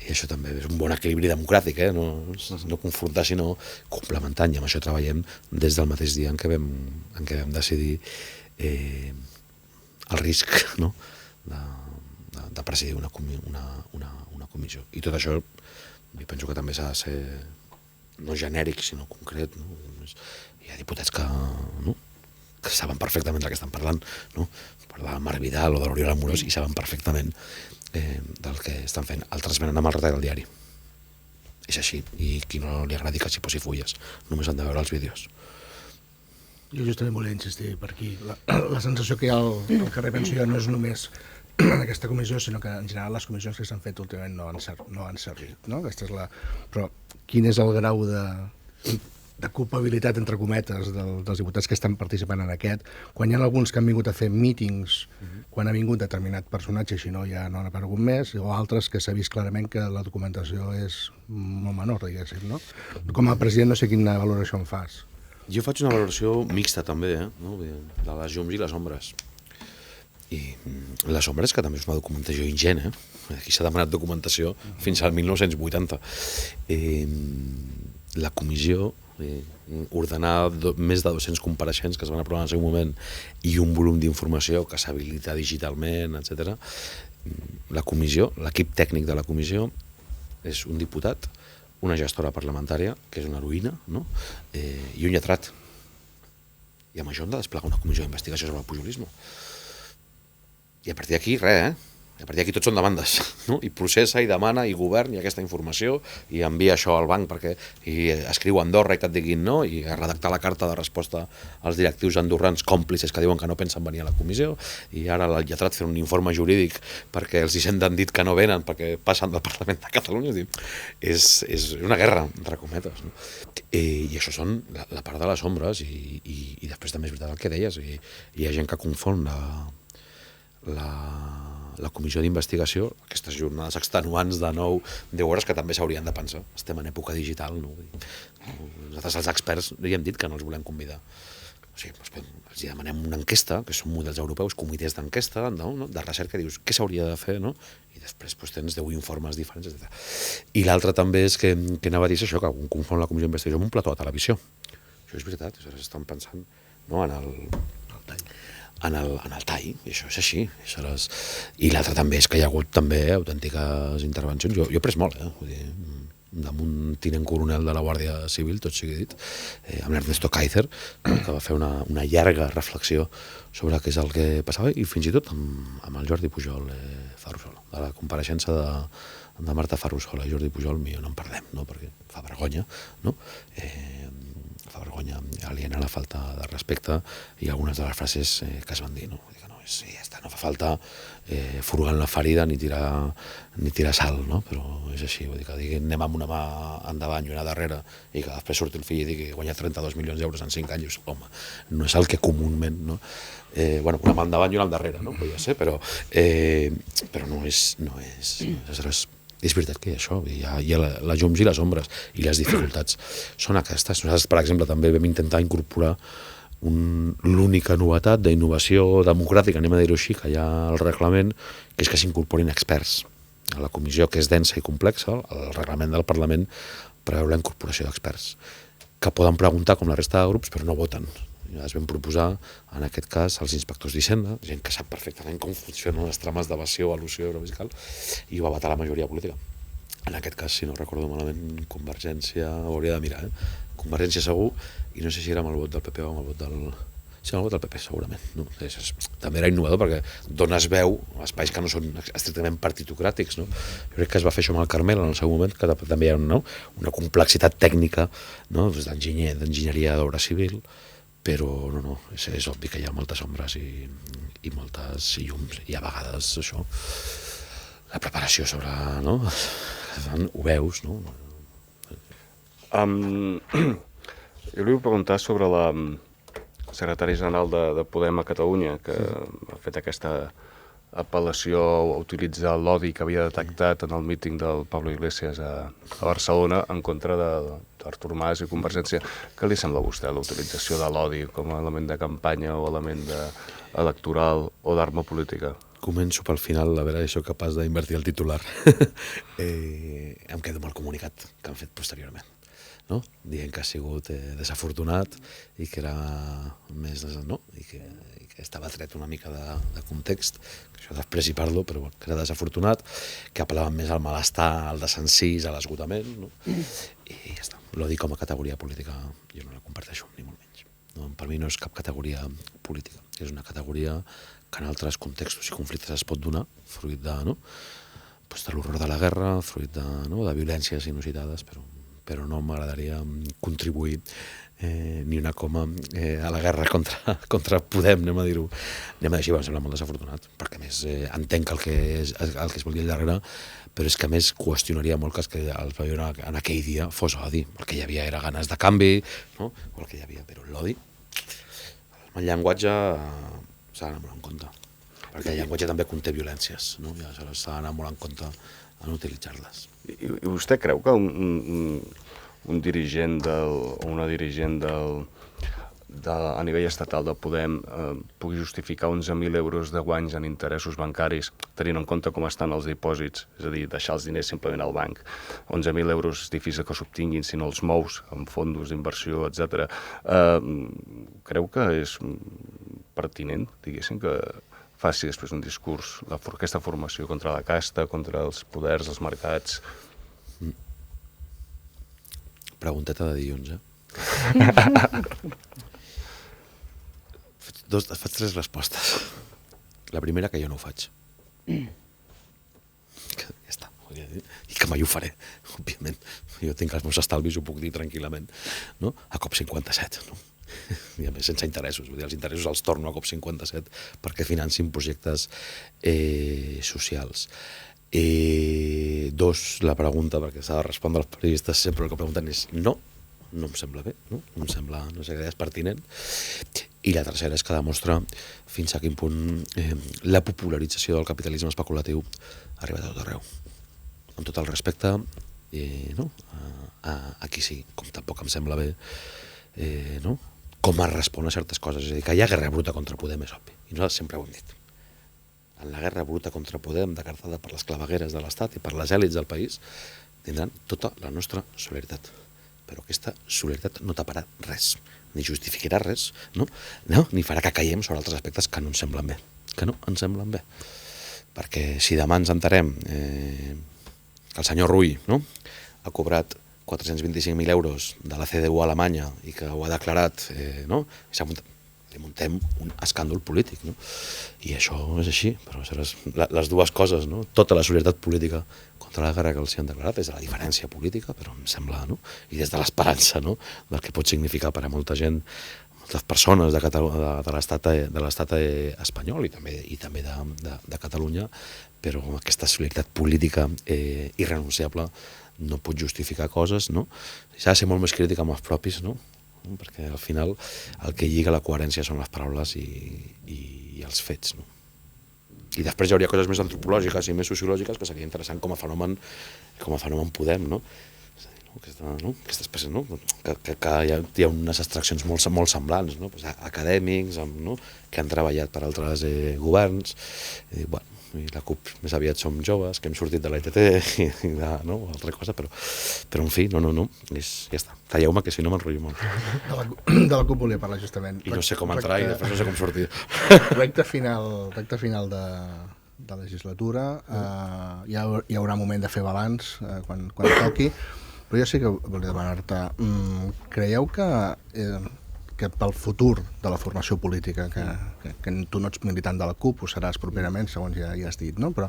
I això també és un bon equilibri democràtic, no confrontar, sinó complementar, i amb això treballem des del mateix dia en què vam decidir el risc, no?, de presidir una comissió. I tot això, jo penso que també s'ha de ser no genèric, sinó concret, no? Hi ha diputats que saben perfectament del que estan parlant, no? Parlar de Marc Vidal o de l'Oriol Amorós, i saben perfectament del que estan fent. Altres venen amb el retall del diari. És així, i qui no li agradi que s'hi posi fulles, només han de veure els vídeos. Jo justament volia insistir per aquí. La sensació que hi ha al carrer, penso jo, no és només en aquesta comissió, sinó que en general les comissions que s'han fet últimament no han servit, no? Però quin és el grau de culpabilitat, entre cometes, dels diputats que estan participant en aquest, quan hi ha alguns que han vingut a fer mítings, quan ha vingut determinat personatge, si no ja no han aparegut més, o altres que s'ha vist clarament que la documentació és molt menor, diguéssim, no? Com a president no sé quina valoració en fas. Jo faig una valoració mixta també, no? De les llums i les ombres. I les ombres, que també és una documentació ingent, aquí s'ha demanat documentació fins al 1980. La comissió ordenar més de 200 compareixents que es van aprovar en el seu moment i un volum d'informació que s'habilita digitalment, etc. La comissió, l'equip tècnic de la comissió és un diputat, una gestora parlamentària, que és una heroïna, no? I un lletrat. I amb això hem de desplegar una comissió d'investigació sobre el pujolisme. I a partir d'aquí, res, A partir d'aquí tots són demandes, no? I processa, i demana, i govern, i aquesta informació, i envia això al banc perquè escriu a Andorra i que et diguin no, i a redactar la carta de resposta als directius andorrans còmplices que diuen que no pensen venir a la comissió, i ara el lletrat fer un informe jurídic perquè els hi senten dit que no venen perquè passen del Parlament de Catalunya. És una guerra, entre cometes, no? I això són la part de les ombres, i després també és veritat el que deies, hi ha gent que confon la comissió d'investigació, aquestes jornades extenuants de 9-10 hores que també s'haurien de pensar. Estem en època digital, no? Nosaltres els experts li hem dit que no els volem convidar. O sigui, els demanem una enquesta, que són models europeus, comitès d'enquesta, no? De recerca, dius, què s'hauria de fer, no? I després tens 10 informes diferents, etc. I l'altre també és que anava a dir això, que algun confon la comissió d'investigació amb un plató de televisió. Això és veritat, estan pensant en el tall, i això és així. I l'altre també és que hi ha hagut també autèntiques intervencions. Jo he pres molt, vull dir, amb un tinent coronel de la Guàrdia Civil, tot sigui dit, amb l'Ernesto Kaiser, que va fer una llarga reflexió sobre què és el que passava, i fins i tot amb el Jordi Pujol Ferrusola, de la compareixença de Marta Ferrusola i Jordi Pujol, no en parlem, no? Perquè fa vergonya, no? Fa vergonya aliena la falta de respecte i algunes de les frases que es van dir, no? ja està, no fa falta furgar en la ferida ni tirar sal, no? Però és així, vull dir que digui, anem amb una mà endavant i una darrere i que després surti el fill i digui que guanya 32 milions d'euros en 5 anys, home, no és el que comúment, no? Bueno, una mà endavant i una al darrere, no? Podria ser, però no és. Aleshores, és veritat que això, hi ha les llums i les ombres, i les dificultats són aquestes. Nosaltres, per exemple, també vam intentar incorporar l'única novetat d'innovació democràtica, anem a dir-ho així, que hi ha al reglament, que és que s'incorporin experts. A la comissió, que és densa i complexa, el reglament del Parlament preveu la incorporació d'experts, que poden preguntar com la resta de grups, però no voten. Es vam proposar, en aquest cas, als inspectors d'Hisenda, gent que sap perfectament com funcionen les trames d'evasió o al·lusió eurofiscal, i ho va votar la majoria política. En aquest cas, si no recordo malament, Convergència, ho hauria de mirar, Convergència segur, i no sé si era amb el vot del PP o amb el vot del... Sí, amb el vot del PP, segurament. No? També era innovador perquè dones veu a espais que no són estrictament partitocràtics. No? Jo crec que es va fer això amb el Carmel en el seu moment, que també hi ha una complexitat tècnica, no? D'enginyeria d'obra civil, però no, és obvi que hi ha moltes ombres i moltes llums, i a vegades això, la preparació sobre, no? Ho veus, no? Jo li vull preguntar sobre la secretària general de Podem a Catalunya, que ha fet aquesta apel·lació a utilitzar l'odi que havia detectat en el míting del Pablo Iglesias a Barcelona en contra d'Artur Mas i Convergència. Què li sembla a vostè la utilització de l'odi com a element de campanya o element electoral o d'arma política? Començo pel final, a veure si soc capaç d'invertir el titular. Em quedo amb el comunicat que han fet posteriorment, no? Dient que ha sigut desafortunat i que era més... No? I que estava tret una mica de context, que això després hi parlo, però que era desafortunat, que apel·laven més al malestar, al desencís, a l'esgotament, no? I ja està. L'odi com a categoria política jo no la comparteixo, ni molt menys. No, per mi no és cap categoria política, és una categoria que en altres contextos i conflictes es pot donar, fruit de, no? Pues de l'horror de la guerra, fruit de violències inusitades, però no m'agradaria contribuir ni una coma a la guerra contra Podem, anem a dir-ho així. Em sembla molt desafortunat, perquè a més entenc el que es vol dir al darrere, però és que a més qüestionaria molt que el que en aquell dia fos odi. El que hi havia era ganes de canvi, no? O el que hi havia, però l'odi, el llenguatge s'ha d'anar molt en compte, perquè el llenguatge també conté violències, no? I aleshores s'ha d'anar molt en compte en utilitzar-les. I vostè creu que un dirigent o una dirigent a nivell estatal de Podem pugui justificar 11.000 euros de guanys en interessos bancaris, tenint en compte com estan els dipòsits, és a dir, deixar els diners simplement al banc? 11.000 euros és difícil que s'obtinguin si no els mous amb fondos d'inversió, etc. Creu que és pertinent, diguéssim, que faci després un discurs, aquesta formació contra la casta, contra els poders, els mercats? Pregunteta de dilluns, Faig 3 respostes. La primera, que jo no ho faig. Ja està. I que mai ho faré, òbviament. Jo tinc els meus estalvis, ho puc dir tranquil·lament, no? A COP57, no? I a més sense interessos, vull dir, els interessos els torno a COP57 perquè financin projectes socials. 2, la pregunta, perquè s'ha de respondre als periodistes sempre el que pregunten és no em sembla bé, no em sembla, no sé què és pertinent. I la tercera és que demostra fins a quin punt la popularització del capitalisme especulatiu ha arribat a tot arreu. Amb tot el respecte a qui sí, com tampoc em sembla bé com es respon a certes coses. És a dir, que hi ha guerra bruta contra Podem és obvi, i nosaltres sempre ho hem dit. En la guerra bruta contra Podem, decretada per les clavegueres de l'Estat i per les èlits del país, tindran tota la nostra solidaritat. Però aquesta solidaritat no taparà res, ni justificarà res, ni farà que caiem sobre altres aspectes que no ens semblen bé. Perquè si demà ens enterem que el senyor Rull ha cobrat 425.000 euros de la CDU a Alemanya i que ho ha declarat, li muntem un escàndol polític, I això és així, però les dues coses, Tota la solidaritat política contra la guerra que els han declarat, des de la diferència política, però em sembla, i des de l'esperança, del que pot significar per a molta gent les persones de l'estat espanyol i també de Catalunya, però aquesta solidaritat política irrenunciable no pot justificar coses, no? S'ha de ser molt més crític amb els propis, no? Perquè al final el que lliga la coherència són les paraules i els fets, no? I després hi hauria coses més antropològiques i més sociològiques que seria interessant com a fenomen Podem, no? Aquesta espècie, no? Que hi ha unes extraccions molt semblants, no? Acadèmics, no? Que han treballat per altres governs, i la CUP més aviat som joves, que hem sortit de la ITT i de altra cosa, però en fi, no, ja està. Talleu-me, que si no m'enrotllo molt. De la CUP volia parlar justament. I no sé com entrar i després no sé com sortir. Recte final de legislatura, hi haurà moment de fer balanç quan toqui, però jo sí que volia demanar-te, creieu que pel futur de la formació política, que tu no ets militant de la CUP, ho seràs properament, segons ja has dit, no? Però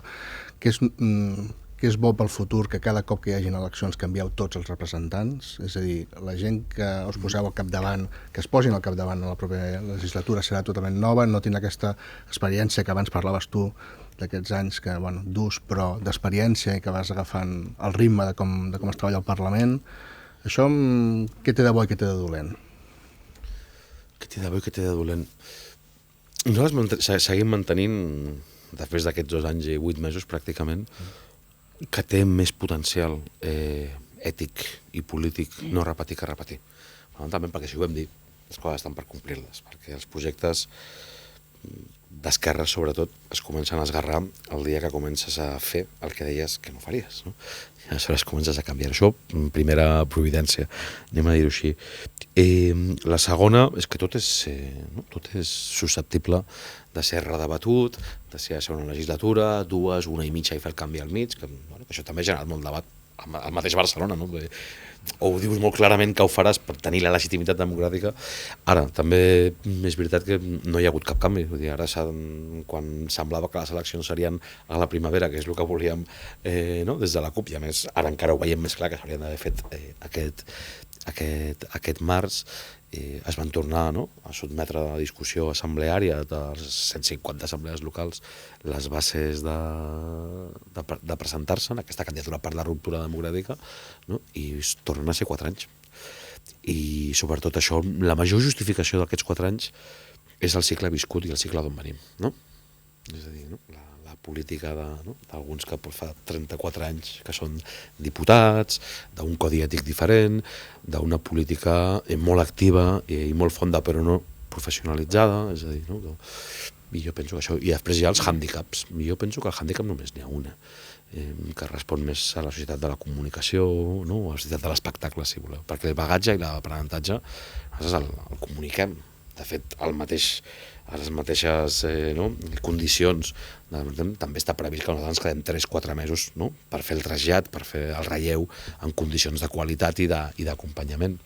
que és bo pel futur que cada cop que hi hagin eleccions canvieu tots els representants? És a dir, la gent que us poseu al capdavant, que es posin al capdavant en la propera legislatura serà totalment nova, no tindrà aquesta experiència que abans parlaves tu, d'aquests anys que, durs, però d'experiència i que vas agafant el ritme de com es treballa al Parlament. Això, què té de bo i què té de dolent? Què té de bo i què té de dolent? Nosaltres seguim mantenint, després d'aquests 2 anys i 8 mesos pràcticament, que té més potencial ètic i polític no repetir que repetir. També perquè, si ho vam dir, les coses estan per complir-les, perquè els projectes d'esquerra, sobretot, es comencen a esgarrar el dia que comences a fer el que deies que no faries, no? I aleshores comences a canviar. Això, primera providència, anem a dir-ho així. La segona és que tot és susceptible de ser redebatut, de ser una legislatura, 2, 1 i mitja i fer el canvi al mig, que això també ha generat molt debat al mateix Barcelona, no? O ho dius molt clarament que ho faràs per tenir la legitimitat democràtica. Ara, també és veritat que no hi ha hagut cap canvi. Vull dir, ara, quan semblava que les eleccions serien a la primavera, que és el que volíem des de la CUP, i a més ara encara ho veiem més clar que s'haurien d'haver fet aquest març, es van tornar a sotmetre a la discussió assembleària dels 150 assemblees locals les bases de presentar-se en aquesta candidatura per la ruptura democràtica, i tornen a ser 4 anys. I sobretot això, la major justificació d'aquests 4 anys és el cicle viscut i el cicle d'on venim, no? És a dir, la política d'alguns que fa 34 anys que són diputats, d'un codi ètic diferent, d'una política molt activa i molt fonda però no professionalitzada, és a dir, i jo penso que això, i després hi ha els hàndicaps, i jo penso que el hàndicap només n'hi ha una, que respon més a la societat de la comunicació, a la societat de l'espectacle, si voleu, perquè el bagatge i l'aprenentatge nosaltres el comuniquem, de fet a les mateixes condicions també està previst que nosaltres ens quedem 3-4 mesos per fer el trasllat, per fer el relleu en condicions de qualitat i d'acompanyament.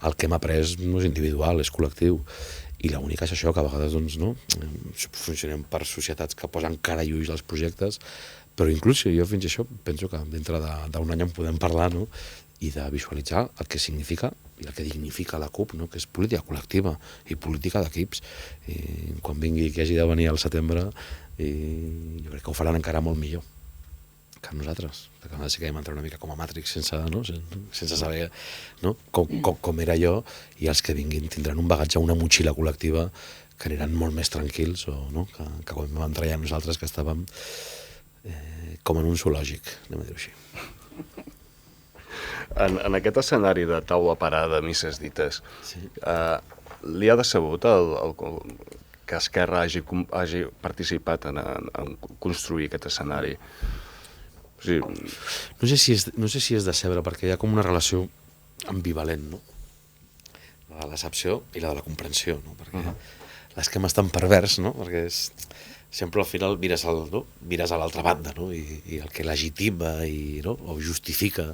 El que hem après no és individual, és col·lectiu, i l'únic és això, que a vegades funcionem per societats que posen cara i ulls als projectes, però inclús jo fins i això penso que dintre d'un any en podem parlar i de visualitzar el que significa i el que dignifica la CUP, que és política col·lectiva i política d'equips. Quan vingui qui hagi de venir al setembre, jo crec que ho faran encara molt millor que nosaltres, perquè nosaltres sí que vam entrar una mica com a Matrix sense saber com era jo, i els que vinguin tindran un bagatge, una motxilla col·lectiva que aniran molt més tranquils que quan vam entrar ja nosaltres, que estàvem com en un zoològic, anem a dir-ho així. En aquest escenari de taula parada, misses dites, li ha decebut que Esquerra hagi participat en construir aquest escenari? No sé si és decebre, perquè hi ha com una relació ambivalent, la de la decepció i la de la comprensió, perquè l'esquema és tan pervers, perquè sempre al final mires a l'altra banda, i el que legitima o justifica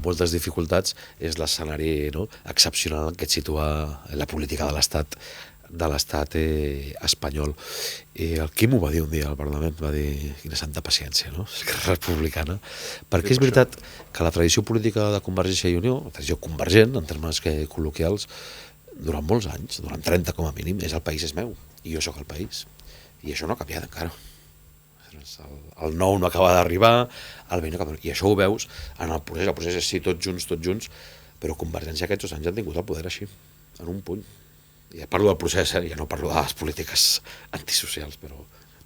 moltes dificultats és l'escenari excepcional en què et situa la política de l'estat espanyol. El Quim ho va dir un dia al Parlament, va dir quina santa paciència, Esquerra Republicana, perquè és veritat que la tradició política de Convergència i Unió, la tradició convergent en termes col·loquials, durant molts anys, durant 30 com a mínim, és el país és meu, i jo sóc el país. I això no ha canviat encara. El nou no acaba d'arribar, el vell no acaba... I això ho veus en el procés és sí, tots junts, però Convergència aquests 2 anys han tingut el poder així, en un puny. Ja parlo del procés, ja no parlo de les polítiques antisocials, però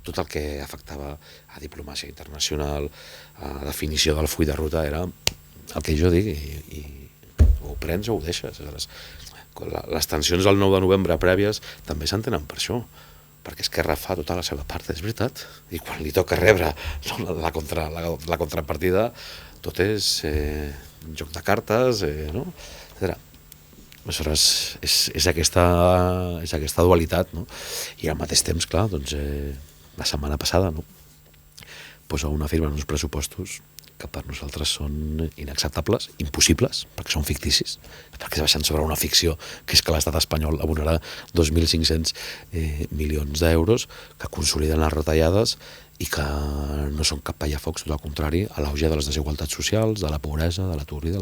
tot el que afectava a diplomàcia internacional, a definició del full de ruta, era el que jo dic, i ho prens o ho deixes. Les tensions del 9 de novembre prèvies també s'entenen per això, perquè Esquerra fa tota la seva part, és veritat, i quan li toca rebre la contrapartida, tot és joc de cartes, no? Aleshores, és aquesta dualitat, no? I al mateix temps, clar, doncs, la setmana passada, no? Posa una firma en uns pressupostos que per nosaltres són inacceptables, impossibles, perquè són ficticis, perquè es baixen sobre una ficció, que és que l'estat espanyol abonarà 2.500 milions d'euros que consoliden les retallades i que no són cap pallafocs, tot al contrari, a l'auge de les desigualtats socials, de la pobresa, de l'atur i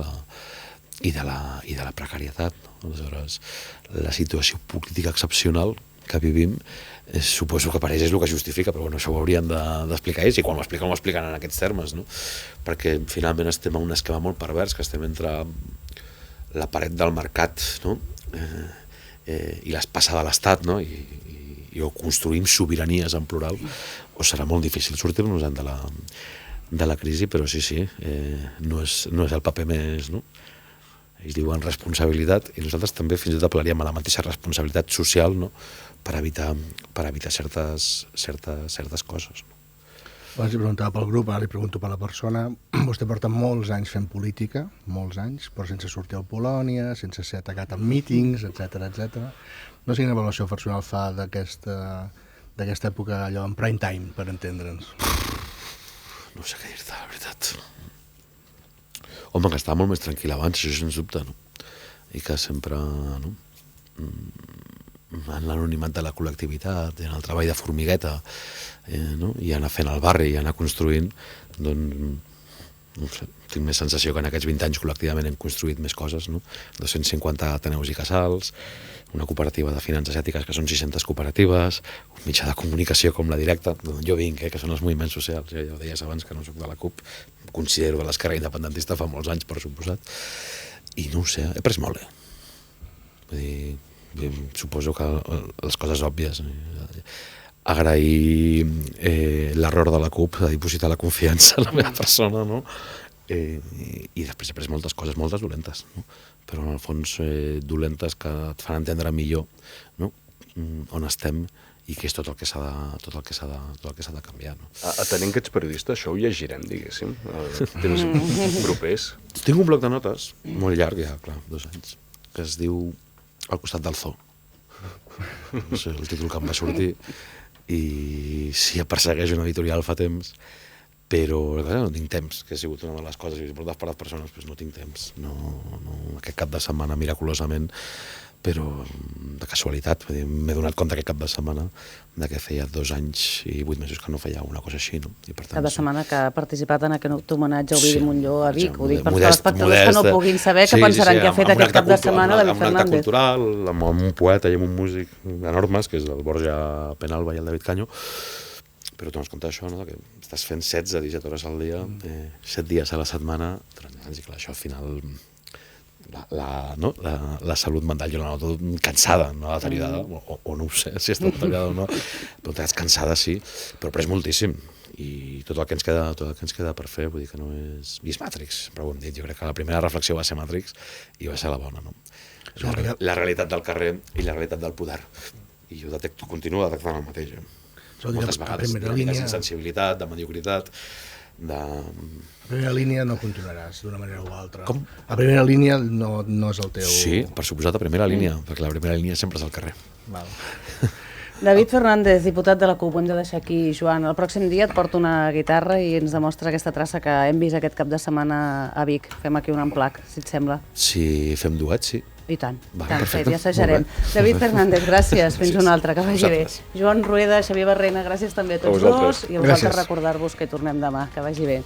de la precarietat. Aleshores, la situació política excepcional que vivim, suposo que per ells és el que justifica, però bueno, això ho haurien d'explicar ells, i quan ho expliquen en aquests termes, no? Perquè finalment estem en un esquema molt pervers, que estem entre la paret del mercat, no? I l'espasa de l'Estat, no? I o construïm sobiranies en plural, o serà molt difícil sortir-nos de la crisi, però sí, no és el paper més, no? Ells diuen responsabilitat, i nosaltres també fins i tot apel·laríem a la mateixa responsabilitat social, no? per evitar certes coses. Abans li preguntava pel grup, ara li pregunto per la persona. Vostè porta molts anys fent política, molts anys, però sense sortir al Polònia, sense ser atacat en mítings, etc. No sé quina avaluació personal fa d'aquesta època, allò en prime time, per entendre'ns. No sé què dir-te, la veritat. Home, que estava molt més tranquil abans, això sens dubte, no? I que sempre, no? En l'anonimat de la col·lectivitat, en el treball de formigueta, no? I anar fent el barri i anar construint, doncs, no sé, tinc més sensació que en aquests 20 anys col·lectivament hem construït més coses, no? 250 ateneus i casals, una cooperativa de finances ètiques que són 600 cooperatives, un mitjà de comunicació com la Directa, d'on jo vinc, que són els moviments socials, ja ho deies abans que no soc de la CUP, considero de l'esquerra independentista fa molts anys, per suposat, i no ho sé, he pres molt bé. Vull dir, suposo que les coses òbvies, agrair l'error de la CUP de dipositar la confiança en la meva persona, no? I després he pres moltes coses, moltes dolentes, no? Però en el fons dolentes que et fan entendre millor, no? On estem i que és tot el que s'ha de canviar, no? Atenent que ets periodista, això ho llegirem, diguéssim, temps propers. Tinc un bloc de notes molt llarg, ja, clar, 2 anys, que es diu Al costat del zoo. No sé, el títol que em va sortir, i sí, persegueix una editorial fa temps, però no tinc temps, que ha sigut una de les coses, i si portes per les persones, doncs no tinc temps. No, aquest cap de setmana, miraculosament, però de casualitat, m'he donat compte aquest cap de setmana que feia 2 anys i 8 mesos que no feia una cosa així, no? I per tant, cada setmana que ha participat en aquest homenatge a Ovidi Montllor a Vic, ho dic per modest, els espectadors que no puguin saber què pensaran que ha fet aquest cap de setmana David Fernández. Amb un acte cultural, amb un poeta i amb un músic enormes, que és el Borja Penalba i el David Canyo, però tu ens comptes això, no? Que estàs fent 16-17 hores al dia, 7 dies a la setmana, i clar, això al final la salut mental jo la noto cansada, no deteriorada, o no ho sé si està deteriorada o no, però t'has cansada, sí, però pres moltíssim, i tot el que ens queda per fer, vull dir que no és... I és Matrix, però ho hem dit, jo crec que la primera reflexió va ser Matrix i va ser la bona, no? La realitat del carrer i la realitat del poder, i jo continuo detectant el mateix, moltes vegades, d'insensibilitat, de mediocritat, A primera línia no continuaràs d'una manera o altra. Com? A primera línia no és el teu... Sí, per suposat a primera línia, perquè la primera línia sempre és al carrer. Val. David Fernández, diputat de la CUP, ho hem de deixar aquí. Joan, el pròxim dia et porto una guitarra i ens demostra aquesta traça que hem vist aquest cap de setmana a Vic. Fem aquí un emplac, si et sembla. Si fem duet, sí. I tant, perfecte. ja assajarem. David Fernández, gràcies, fins una altra, que vagi bé. Joan Rueda, Xavier Barrena, gràcies també a tots dos, i a vosaltres recordar-vos que hi tornem demà, que vagi bé.